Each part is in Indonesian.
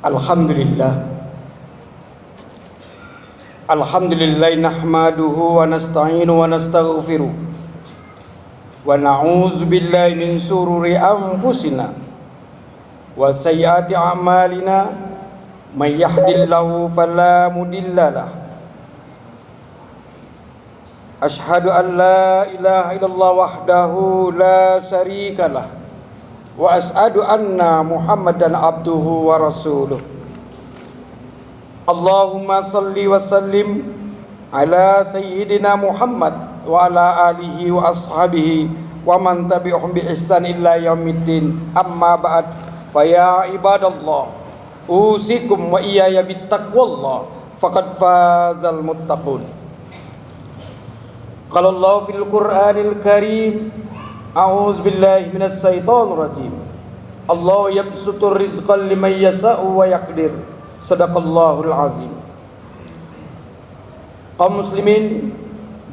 Alhamdulillah. Alhamdulillah nahmaduhu wa nasta'inu wa nastaghfiruh wa na'udzu billahi min sururi anfusina wa sayyiati a'malina may yahdihillahu fala mudhillalah. Asyhadu an la ilaha illallah wahdahu la syarikalah wa asyhadu anna Muhammadan abduhu wa rasuluh. Allahumma salli wa sallim ala sayyidina Muhammad wa ala alihi wa ashabihi wa man tabi'ahum bi ihsan illa yaumiddin. Amma ba'd, fa ya ibadallah usikum wa iyaya bittaqwallah faqad fazal muttaqun. Qala Allah fil Qur'anil Karim, a'udzu billahi minas syaitonir rajim. Allah yabsutur rizqan liman yasha'u wa yaqdir. Sadaqallahul azim. Kaum muslimin,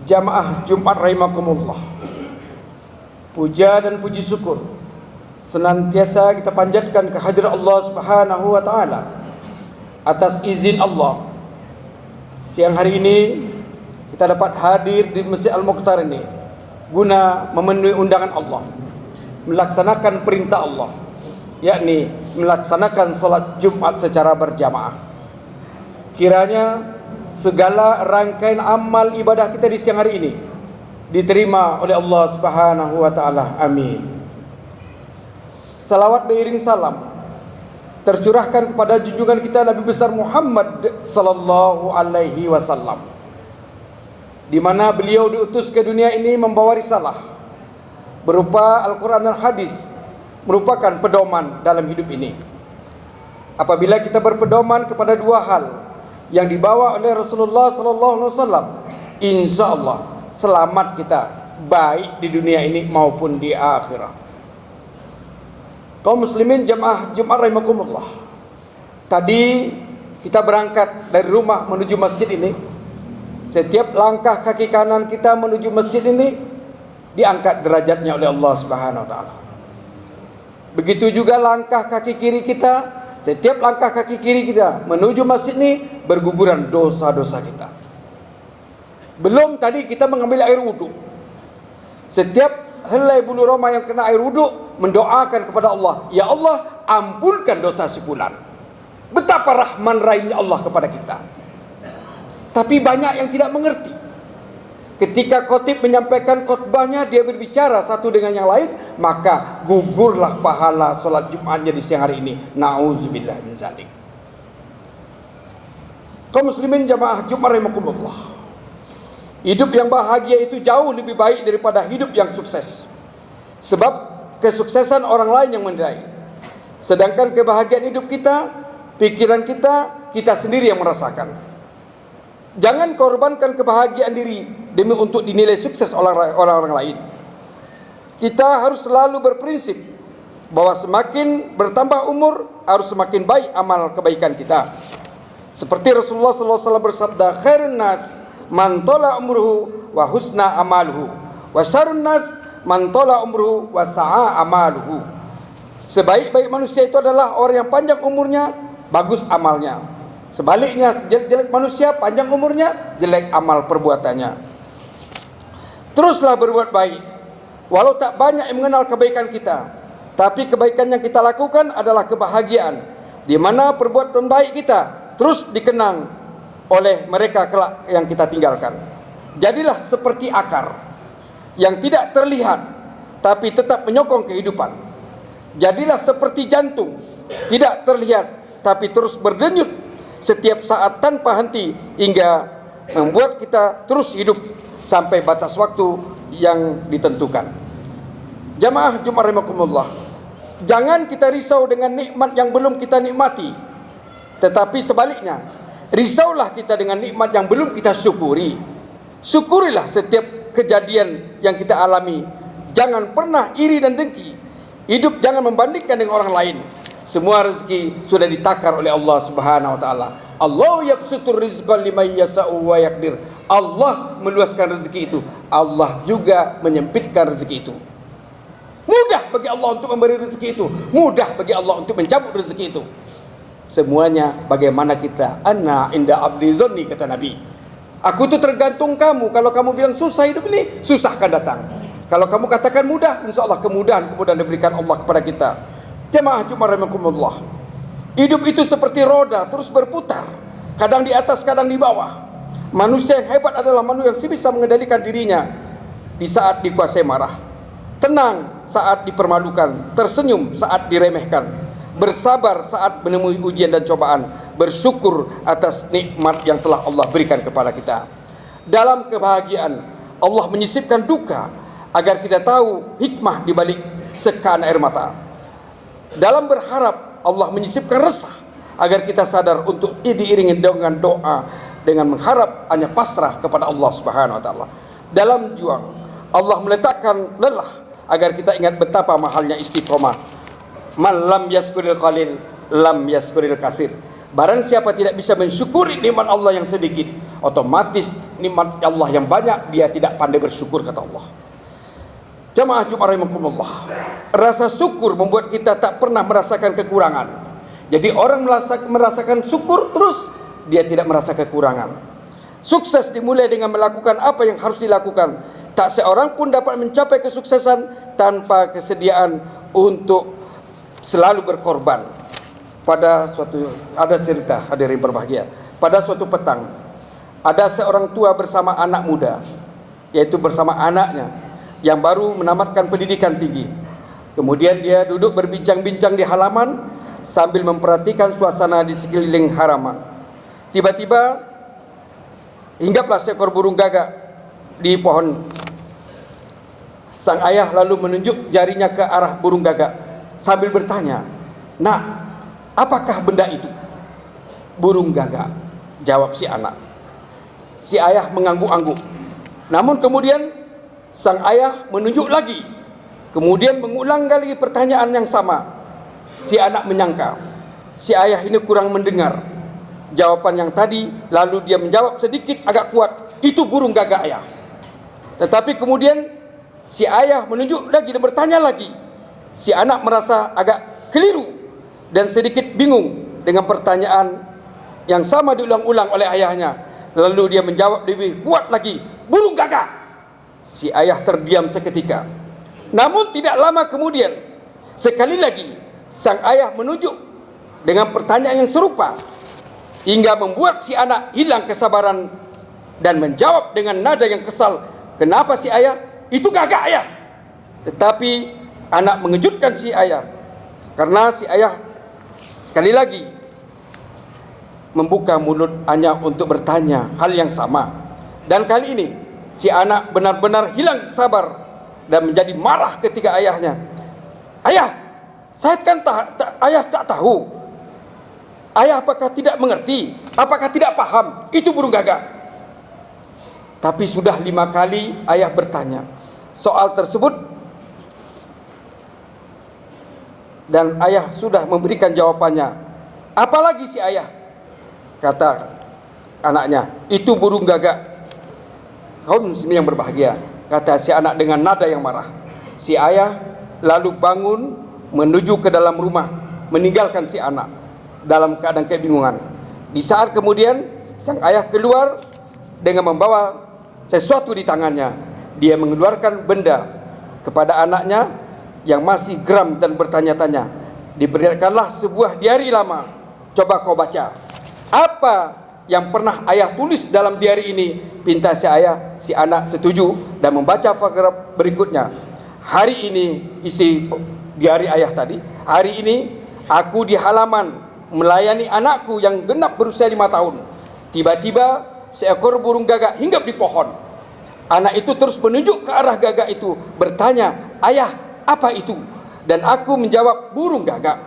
jamaah Jumat rahimakumullah, puja dan puji syukur senantiasa kita panjatkan kehadirat Allah Subhanahu wa taala. Atas izin Allah, siang hari ini kita dapat hadir di Masjid Al-Mukhtar ini guna memenuhi undangan Allah, melaksanakan perintah Allah, yakni melaksanakan solat Jumat secara berjamaah. Kiranya segala rangkaian amal ibadah kita di siang hari ini diterima oleh Allah Subhanahu wa taala. Amin. Salawat beriring salam tercurahkan kepada junjungan kita Nabi besar Muhammad sallallahu alaihi wasallam, di mana beliau diutus ke dunia ini membawa risalah berupa Al-Qur'an dan hadis, merupakan pedoman dalam hidup ini. Apabila kita berpedoman kepada dua hal yang dibawa oleh Rasulullah sallallahu alaihi wasallam, insyaallah selamat kita, baik di dunia ini maupun di akhirat. Kaum muslimin jamaah Jumat rahimakumullah, tadi kita berangkat dari rumah menuju masjid ini. Setiap langkah kaki kanan kita menuju masjid ini diangkat derajatnya oleh Allah Subhanahu wa taala. Begitu juga langkah kaki kiri kita, setiap langkah kaki kiri kita menuju masjid ini berguguran dosa-dosa kita. Belum tadi kita mengambil air wudhu. Setiap helai bulu roma yang kena air wudhu mendoakan kepada Allah, ya Allah ampunkan dosa sebulan. Betapa rahman rahimnya Allah kepada kita. Tapi banyak yang tidak mengerti. Ketika khotib menyampaikan khutbahnya, dia berbicara satu dengan yang lain, maka gugurlah pahala solat Jumatnya di siang hari ini. Na'udzubillah min zalik. Kaum muslimin jamaah Jumat rahimakumullah, hidup yang bahagia itu jauh lebih baik daripada hidup yang sukses. Sebab kesuksesan orang lain yang menilai, sedangkan kebahagiaan hidup kita, pikiran kita sendiri yang merasakan. Jangan korbankan kebahagiaan diri demi untuk dinilai sukses oleh orang lain. Kita harus selalu berprinsip bahwa semakin bertambah umur harus semakin baik amal kebaikan kita. Seperti Rasulullah SAW bersabda, khairun nas man tola umruhu wa husna amaluhu wa syarrun nas man tola umruhu wa sa'a amaluhu. Sebaik-baik manusia itu adalah orang yang panjang umurnya, bagus amalnya. Sebaliknya, sejelek-jelek manusia, panjang umurnya, jelek amal perbuatannya. Teruslah berbuat baik, walau tak banyak yang mengenal kebaikan kita, tapi kebaikan yang kita lakukan adalah kebahagiaan, di mana perbuatan baik kita terus dikenang oleh mereka kelak yang kita tinggalkan. Jadilah seperti akar yang tidak terlihat, tapi tetap menyokong kehidupan. Jadilah seperti jantung, tidak terlihat, tapi terus berdenyut setiap saat tanpa henti, hingga membuat kita terus hidup sampai batas waktu yang ditentukan. Jamaah Jumat rahimakumullah, jangan kita risau dengan nikmat yang belum kita nikmati, tetapi sebaliknya, risaulah kita dengan nikmat yang belum kita syukuri. Syukurilah setiap kejadian yang kita alami. Jangan pernah iri dan dengki. Hidup jangan membandingkan dengan orang lain. Semua rezeki sudah ditakar oleh Allah Subhanahu wa taala. Allah yabsutur rizqa liman yasha'u wa yaqdir. Allah meluaskan rezeki itu, Allah juga menyempitkan rezeki itu. Mudah bagi Allah untuk memberi rezeki itu, mudah bagi Allah untuk mencabut rezeki itu. Semuanya bagaimana kita. Ana inda abdi zonni, kata Nabi. Aku itu tergantung kamu. Kalau kamu bilang susah hidup ini, susah akan datang. Kalau kamu katakan mudah, insya Allah kemudahan diberikan Allah kepada kita. Jemaah Jumat rahimakumullah. Hidup itu seperti roda terus berputar, kadang di atas, kadang di bawah. Manusia yang hebat adalah manusia yang bisa mengendalikan dirinya di saat dikuasai marah, tenang saat dipermalukan, tersenyum saat diremehkan, bersabar saat menemui ujian dan cobaan, bersyukur atas nikmat yang telah Allah berikan kepada kita. Dalam kebahagiaan, Allah menyisipkan duka agar kita tahu hikmah di balik sekaan air mata. Dalam berharap, Allah menyisipkan resah agar kita sadar untuk diiringi dengan doa, dengan mengharap hanya pasrah kepada Allah Subhanahu wa taala. Dalam juang, Allah meletakkan lelah agar kita ingat betapa mahalnya istiqomah. Man lam yaskuril qalil lam yaskuril kasir. Barang siapa tidak bisa mensyukuri nikmat Allah yang sedikit, otomatis nikmat Allah yang banyak dia tidak pandai bersyukur, kata Allah. Jamaah Jumat rahimakumullah. Rasa syukur membuat kita tak pernah merasakan kekurangan. Jadi orang merasakan syukur terus dia tidak merasa kekurangan. Sukses dimulai dengan melakukan apa yang harus dilakukan. Tak seorang pun dapat mencapai kesuksesan tanpa kesediaan untuk selalu berkorban. Ada cerita, hadirin berbahagia. Pada suatu petang, ada seorang tua bersama anak muda, yaitu bersama anaknya yang baru menamatkan pendidikan tinggi. Kemudian dia duduk berbincang-bincang di halaman sambil memperhatikan suasana di sekeliling halaman. Tiba-tiba hinggaplah seekor burung gagak di pohon. Sang ayah lalu menunjuk jarinya ke arah burung gagak sambil bertanya, "Nak, apakah benda itu?" "Burung gagak," jawab si anak. Si ayah mengangguk-angguk. Namun kemudian sang ayah menunjuk lagi, kemudian mengulang lagi pertanyaan yang sama. Si anak menyangka si ayah ini kurang mendengar jawaban yang tadi, lalu dia menjawab sedikit agak kuat, "Itu burung gagak, ayah." Tetapi kemudian si ayah menunjuk lagi dan bertanya lagi. Si anak merasa agak keliru dan sedikit bingung dengan pertanyaan yang sama diulang-ulang oleh ayahnya. Lalu dia menjawab lebih kuat lagi, "Burung gagak." Si ayah terdiam seketika. Namun tidak lama kemudian, sekali lagi sang ayah menunjuk dengan pertanyaan yang serupa, hingga membuat si anak hilang kesabaran dan menjawab dengan nada yang kesal, "Kenapa si ayah? Itu gagak, ayah." Tetapi anak mengejutkan si ayah, karena si ayah sekali lagi membuka mulut hanya untuk bertanya hal yang sama. Dan kali ini si anak benar-benar hilang sabar dan menjadi marah ketika ayahnya, "Ayah, saya kan ayah tak tahu. Ayah apakah tidak mengerti? Apakah tidak paham? Itu burung gagak." Tapi sudah 5 kali ayah bertanya soal tersebut, dan ayah sudah memberikan jawabannya. "Apalagi si ayah?" kata anaknya. "Itu burung gagak." Kaum muslimin yang berbahagia, kata si anak dengan nada yang marah. Si ayah lalu bangun menuju ke dalam rumah, meninggalkan si anak dalam keadaan kebingungan. Di saat kemudian sang ayah keluar dengan membawa sesuatu di tangannya. Dia mengeluarkan benda kepada anaknya yang masih geram dan bertanya-tanya. Diberikanlah sebuah diari lama. "Coba kau baca. Apa yang pernah ayah tulis dalam diari ini?" Pinta si ayah. Si anak setuju dan membaca paragraf berikutnya. "Hari ini," isi diari ayah tadi, "hari ini aku di halaman melayani anakku yang genap berusia 5 tahun. Tiba-tiba seekor burung gagak hinggap di pohon. Anak itu terus menunjuk ke arah gagak itu, bertanya, 'Ayah, apa itu?' Dan aku menjawab, 'Burung gagak.'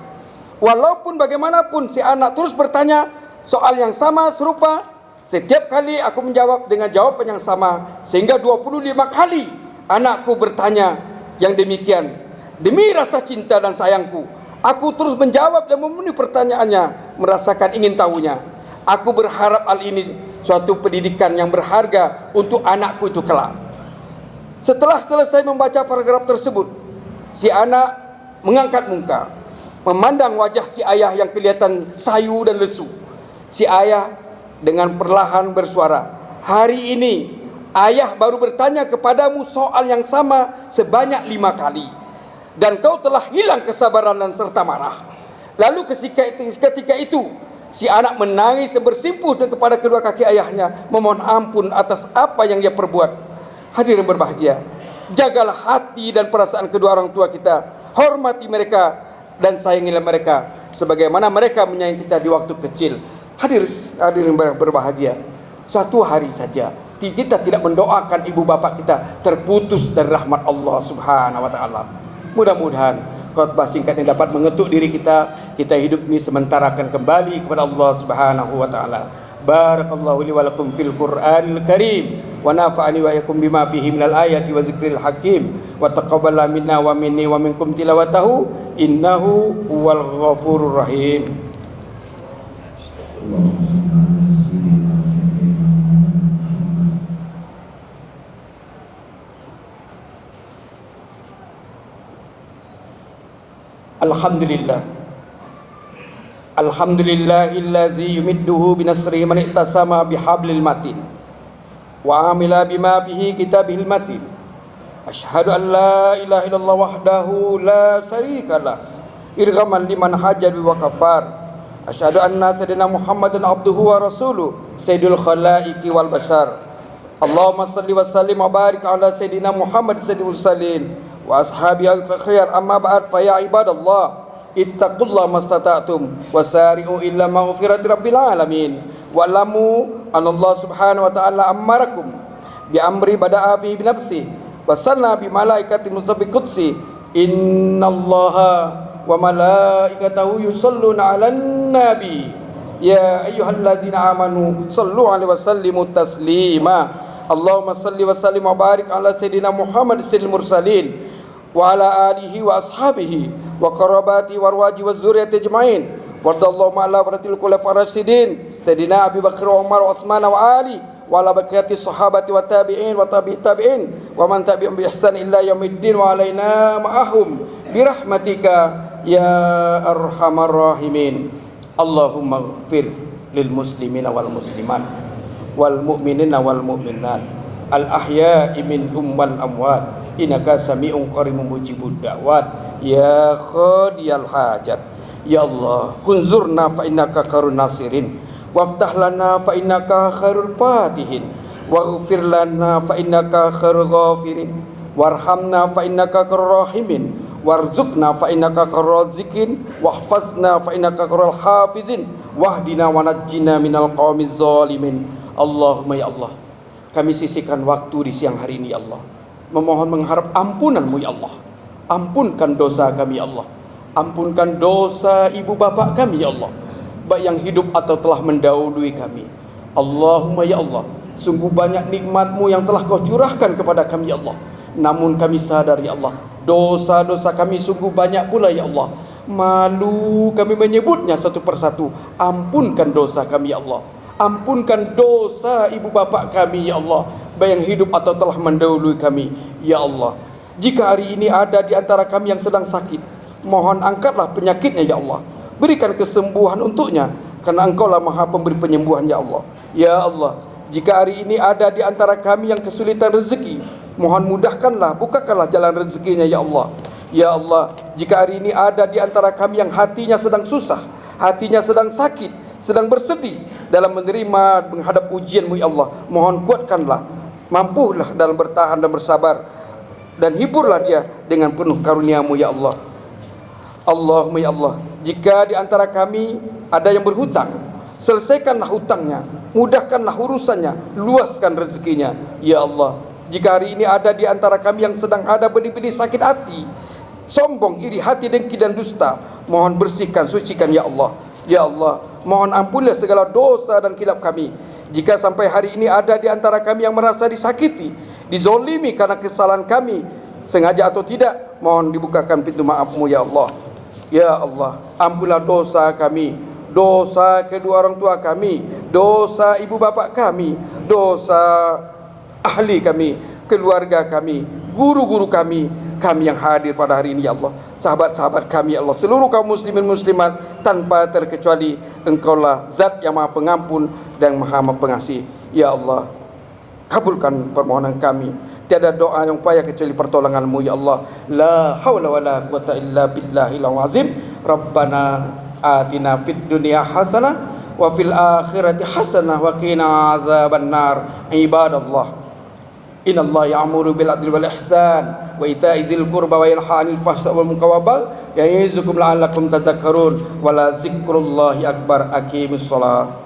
Walaupun bagaimanapun si anak terus bertanya soal yang sama serupa. Setiap kali aku menjawab dengan jawaban yang sama, sehingga 25 kali anakku bertanya yang demikian. Demi rasa cinta dan sayangku, aku terus menjawab dan memenuhi pertanyaannya, merasakan ingin tahunya. Aku berharap hal ini suatu pendidikan yang berharga untuk anakku itu kelak." Setelah selesai membaca paragraf tersebut, si anak mengangkat muka, memandang wajah si ayah yang kelihatan sayu dan lesu. Si ayah dengan perlahan bersuara, "Hari ini ayah baru bertanya kepadamu soal yang sama sebanyak 5 kali. Dan kau telah hilang kesabaran dan serta marah." Lalu ketika itu, si anak menangis dan bersimpuh kepada kedua kaki ayahnya, memohon ampun atas apa yang dia perbuat. Hadirin berbahagia, jagalah hati dan perasaan kedua orang tua kita. Hormati mereka dan sayangilah mereka sebagaimana mereka menyayangi kita di waktu kecil. Hadirin berbahagia, suatu hari saja kita tidak mendoakan ibu bapak kita terputus dari rahmat Allah Subhanahu wa taala. Mudah-mudahan khotbah singkat ini dapat mengetuk diri kita hidup ini sementara akan kembali kepada Allah Subhanahu wa taala. Barakallahu li wa lakum fil Qur'anil Karim wa nafa'ani wa iyyakum bima fihi minal ayati wa zikril hakim wa taqabbala minna wa minni wa minkum tilawatahu innahu huwal ghafurur rahim. Alhamdulillah. Alhamdulillahillazi yumidduhu binasrihi man ittasama bihablil matin wa amila bima fihi kitabihil matin. Asyhadu an la ilaha illallah wahdahu la syarikalah irghaman liman hajabi wa kafar. Asyhadu anna sayyidina Muhammadan abduhu wa rasuluh sayyidul khalaiqi wal bashar. Allahumma salli wa sallim wa barik ala sayyidina Muhammad sayyidul mursalin wa ashabi al-khair. Amma ba'd, fa ya ibadallah ittaqullaha mastata'tum wasari'u illa maghfirati rabbil alamin wa'lamu anallahu subhanahu wa ta'ala amarakum bi amri bada'a fi nafsi wa sanna bi malaikati musabbiq qudsi innallaha wa malaikatahu yusalluna 'alan nabi ya ayyuhallazina amanu sallu 'alaihi wa sallimu taslima. Allahumma salli wa sallim wa barik ala sayyidina Muhammad sayyidil mursalin wa ala alihi wa ashabihi wa qarabati warwaji wa zuriyati ajma'in wardallahu ma'ala waratil khulafa'ir rasyidin sayyidina Abi Bakar wa Umar wa Utsman wa Ali wa ala baqiyati sahabati wa tabi'in wa tabi'in wa man tabi'ahum bi ihsan illa yaumiddin wa alaina ma'ahum bi rahmatika ya arhamar rahimin. Allahumma ighfir lil muslimina wal muslimat wal mu'minina wal mu'minat al ahya'i minhum wal amwat innaka sami'un qaribun mujibud da'wat ya qadiyal hajat. Ya Allah, kunzurna fa innaka khairun nasirin waftah lana fa innaka khairul fatihin waghfir lana fa innaka khairul ghafirin warhamna fa innaka khairur rahimin warzuqna fa innaka khairur raziqin wahfazna fa innaka khairul hafizin wahdina wa najjina minal qaumiz zalimin. Allahumma ya Allah, kami sisihkan waktu di siang hari ini ya Allah, memohon mengharap ampunan-Mu ya Allah. Ampunkan dosa kami ya Allah. Ampunkan dosa ibu bapak kami ya Allah, baik yang hidup atau telah mendahului kami. Allahumma ya Allah, sungguh banyak nikmat-Mu yang telah Kau curahkan kepada kami ya Allah. Namun kami sadar ya Allah, dosa-dosa kami sungguh banyak pula ya Allah. Malu kami menyebutnya satu persatu. Ampunkan dosa kami ya Allah. Ampunkan dosa ibu bapak kami ya Allah, baik yang hidup atau telah mendahului kami ya Allah. Jika hari ini ada di antara kami yang sedang sakit, mohon angkatlah penyakitnya ya Allah. Berikan kesembuhan untuknya, karena Engkau-Lah Maha Pemberi penyembuhan ya Allah. Ya Allah, jika hari ini ada di antara kami yang kesulitan rezeki, mohon mudahkanlah, bukakanlah jalan rezekinya ya Allah. Ya Allah, jika hari ini ada di antara kami yang hatinya sedang susah, hatinya sedang sakit, sedang bersedih dalam menerima menghadap ujian-Mu ya Allah, mohon kuatkanlah, mampulah dalam bertahan dan bersabar, dan hiburlah dia dengan penuh karunia-Mu ya Allah. Allahumma ya Allah, jika di antara kami ada yang berhutang, selesaikanlah hutangnya, mudahkanlah urusannya, luaskan rezekinya ya Allah. Jika hari ini ada di antara kami yang sedang ada benih-benih sakit hati, sombong, iri hati, dengki dan dusta, mohon bersihkan, sucikan ya Allah. Ya Allah, mohon ampunilah segala dosa dan khilaf kami. Jika sampai hari ini ada di antara kami yang merasa disakiti, dizolimi karena kesalahan kami, sengaja atau tidak, mohon dibukakan pintu maaf-Mu ya Allah. Ya Allah, ampunlah dosa kami, dosa kedua orang tua kami, dosa ibu bapak kami, dosa ahli kami, keluarga kami, guru-guru kami kami yang hadir pada hari ini ya Allah, sahabat-sahabat kami ya Allah, seluruh kaum muslimin muslimat tanpa terkecuali. Engkaulah zat yang maha pengampun dan maha pengasih. Ya Allah, kabulkan permohonan kami. Tiada doa yang payah kecuali pertolongan-Mu ya Allah. La haula wala quwata illa billahil azim. Rabbana atina fid dunya hasanah wa fil akhirati hasanah wa qina azabannar. Ibadallah, innallaha ya'muru bil adli wal ihsan wa ita'i dzil qurba wa yanha 'anil fahsya'i wal munkari wal baghi ya'izukum la'allakum tadhakkarun. Wa la dzikrullahi akbar. Aqimissalah.